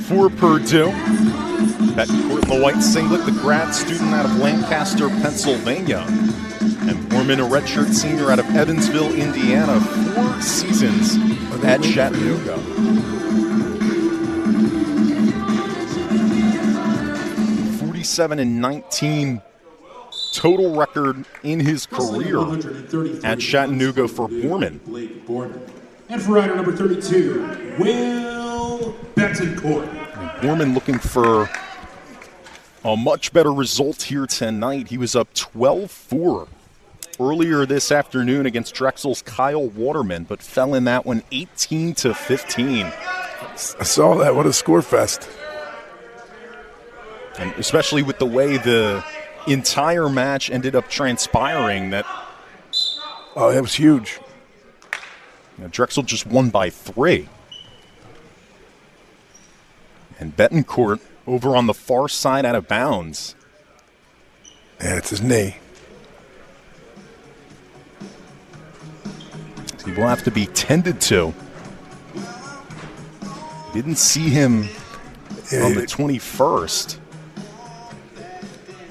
for Purdue. Betancourt in the white singlet, the grad student out of Lancaster, Pennsylvania. And Bourman, a redshirt senior out of Evansville, Indiana. 4 seasons at Chattanooga. .47-19 total record in his career at Chattanooga for Bourman. And for rider number 32, Will Betancourt. And Bourman looking for a much better result here tonight. He was up 12-4 earlier this afternoon against Drexel's Kyle Waterman, but fell in that one 18-15. I saw that. What a score fest. And especially with the way the entire match ended up transpiring, that oh, that was huge. Drexel just won by 3. And Betancourt over on the far side out of bounds. Yeah, it's his knee. He will have to be tended to. Didn't see him on the 21st.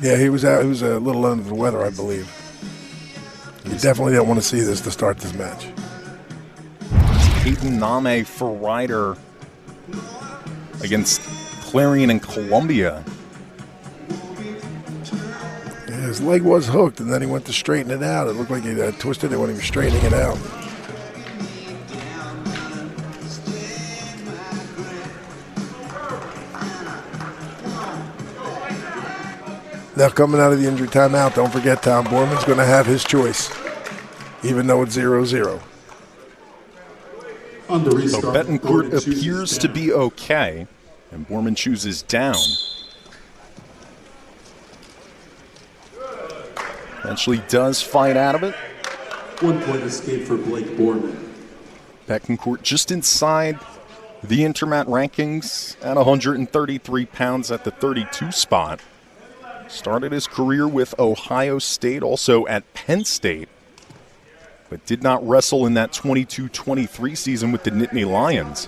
Yeah, he was out. He was a little under the weather, I believe. You definitely don't want to see this to start this match. Hayden Name for Ryder against Clarion and Columbia. Yeah, his leg was hooked, and then he went to straighten it out. It looked like he twisted it when he was straightening it out. Now, coming out of the injury timeout, don't forget Tom Bourman's going to have his choice, even though it's 0-0. So Betancourt appears to be okay, and Bourman chooses down. Eventually does fight out of it. 1 point escape for Blake Bourman. Betancourt just inside the Intermat rankings at 133 pounds at the 32 spot. Started his career with Ohio State, also at Penn State, but did not wrestle in that 22-23 season with the Nittany Lions.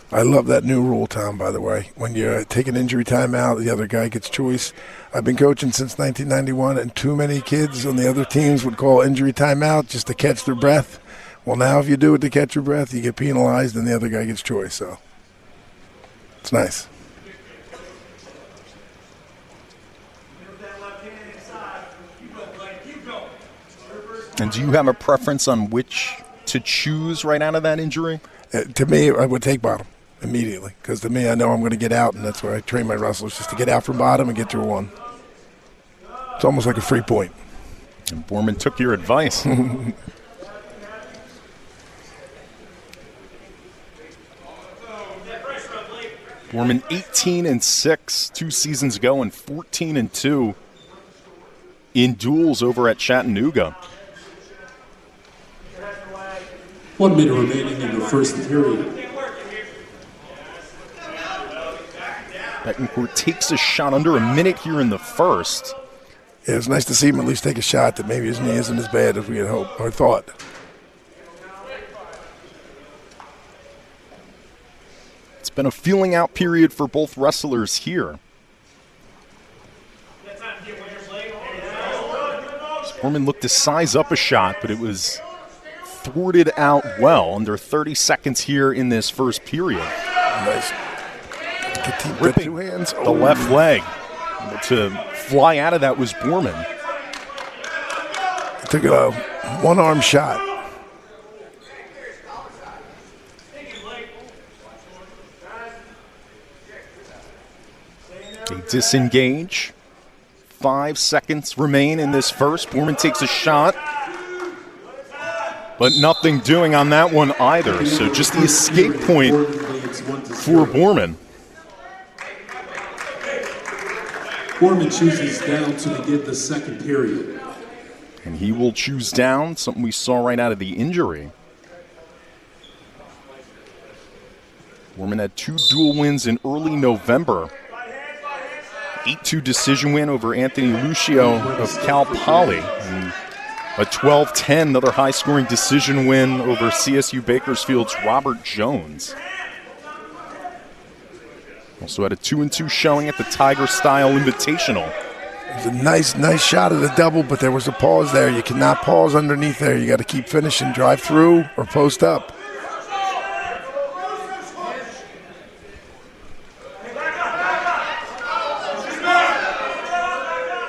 I love that new rule, Tom, by the way. When you take an injury time out, the other guy gets choice. I've been coaching since 1991, and too many kids on the other teams would call injury time out just to catch their breath. Well, now if you do it to catch your breath, you get penalized, and the other guy gets choice. So it's nice. And do you have a preference on which to choose right out of that injury? To me, I would take bottom immediately, because to me, I know I'm going to get out, and that's where I train my wrestlers, just to get out from bottom and get to a 1. It's almost like a free point. And Bourman took your advice. Bourman 18-6 2 seasons ago, and 14-2 in duels over at Chattanooga. 1 minute remaining in the first period. Betancourt takes a shot under a minute here in the first. Yeah, it's nice to see him at least take a shot that maybe his knee isn't as bad as we had hoped or thought. It's been a feeling out period for both wrestlers here. Bourman looked to size up a shot, but it was thwarted out well. Under 30 seconds here in this first period. Nice. Ripping the left leg. To fly out of that was Bourman. He took a one-arm shot. They disengage. 5 seconds remain in this first. Bourman takes a shot, but nothing doing on that one either. So just the escape point for Bourman. Bourman chooses down to begin the second period. And he will choose down, something we saw right out of the injury. Bourman had 2 dual wins in early November. 8-2 decision win over Anthony Lucio of Cal Poly. And A 12-10, another high-scoring decision win over CSU Bakersfield's Robert Jones. Also had a 2-2 showing at the Tiger-style Invitational. It was a nice shot at the double, but there was a pause there. You cannot pause underneath there. You got to keep finishing, drive through, or post up.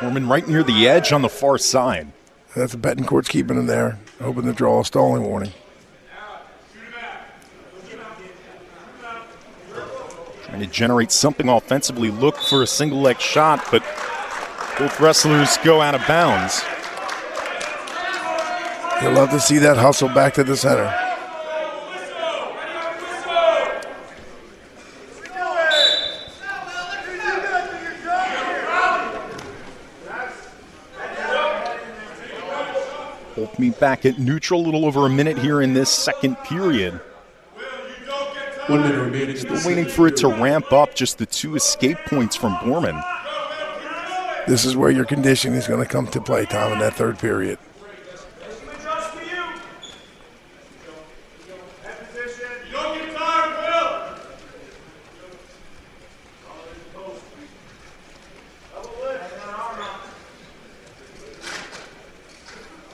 Bourman right near the edge on the far side. That's a Betancourt's keeping him there, hoping to draw a stalling warning. Trying to generate something offensively, look for a single leg shot, but both wrestlers go out of bounds. You'll love to see that hustle back to the center. Both meet back at neutral, a little over a minute here in this second period. 1 minute remaining. Still waiting for it to ramp up, just the 2 escape points from Bourman. This is where your conditioning is going to come to play, Tom, in that third period.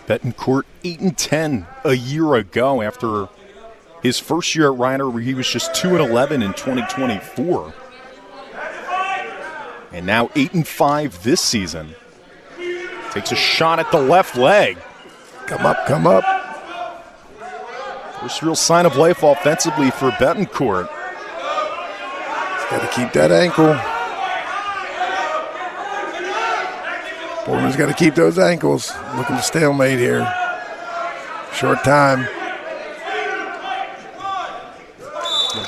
Betancourt 8-10 a year ago after his first year at Rider, where he was just 2-11 in 2024. And now 8-5 this season. Takes a shot at the left leg. Come up. First real sign of life offensively for Betancourt. He's got to keep that ankle. Bourman's got to keep those ankles. Looking to stalemate here. Short time.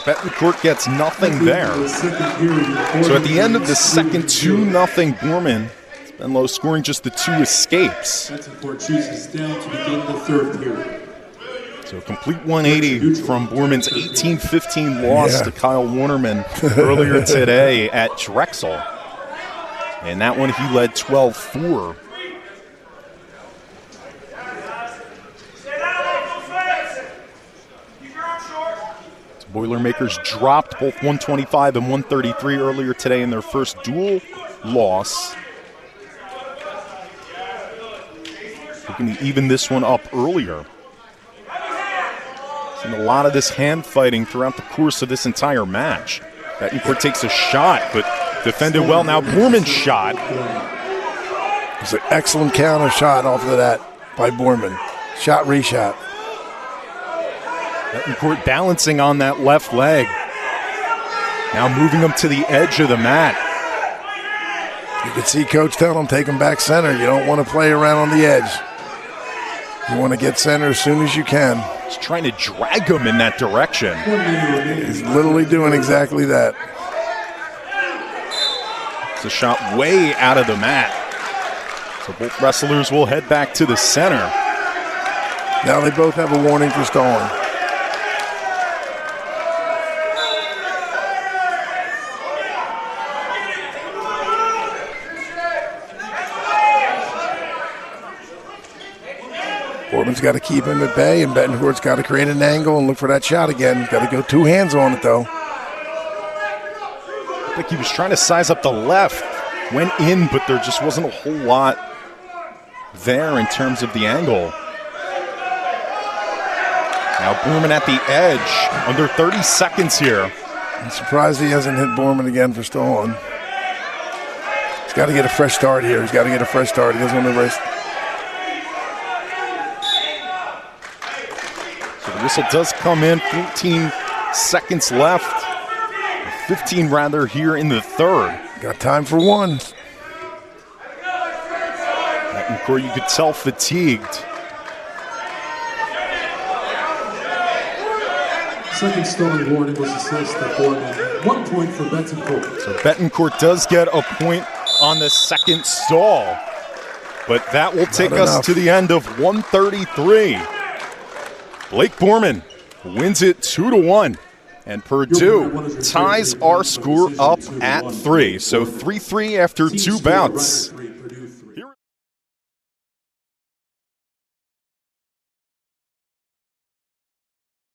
Betancourt gets nothing there. So at the end of the second, 2-0 Bourman. It's been low scoring, just the 2 escapes. Betancourt chooses down to begin the third period. So a complete 180 from Bourman's 18-15 loss to Kyle Warnerman earlier today at Drexel. And that one he led 12-4. Boilermakers dropped both 125 and 133 earlier today in their first dual loss. Looking to even this one up earlier. Seen a lot of this hand fighting throughout the course of this entire match. Betancourt takes a shot, but defended well. Now Bourman's shot. It's an excellent counter shot off of that by Bourman. Shot, reshot. Betancourt balancing on that left leg. Now moving him to the edge of the mat. You can see Coach telling him, take him back center. You don't want to play around on the edge. You want to get center as soon as you can. He's trying to drag him in that direction. He's literally doing exactly that. It's a shot way out of the mat. So both wrestlers will head back to the center. Now they both have a warning for stalling. Bourman's got to keep him at bay, and Betancourt's got to create an angle and look for that shot again. Got to go 2 hands on it, though. I think he was trying to size up the left. Went in, but there just wasn't a whole lot there in terms of the angle. Now Bourman at the edge, under 30 seconds here. I'm surprised he hasn't hit Bourman again for stalling. He's got to get a fresh start here. He doesn't want to risk. So the whistle does come in, 14 seconds left. 15 rather here in the third. Got time for one. Betancourt, you could tell, fatigued. Second stalling warning was assessed at Bourman. 1 point for Betancourt. So Betancourt does get a point on the second stall. But that will take us to the end of 133. Blake Bourman wins it 2-1. And Purdue ties our score up at 3. So 3-3 after 2 bouts.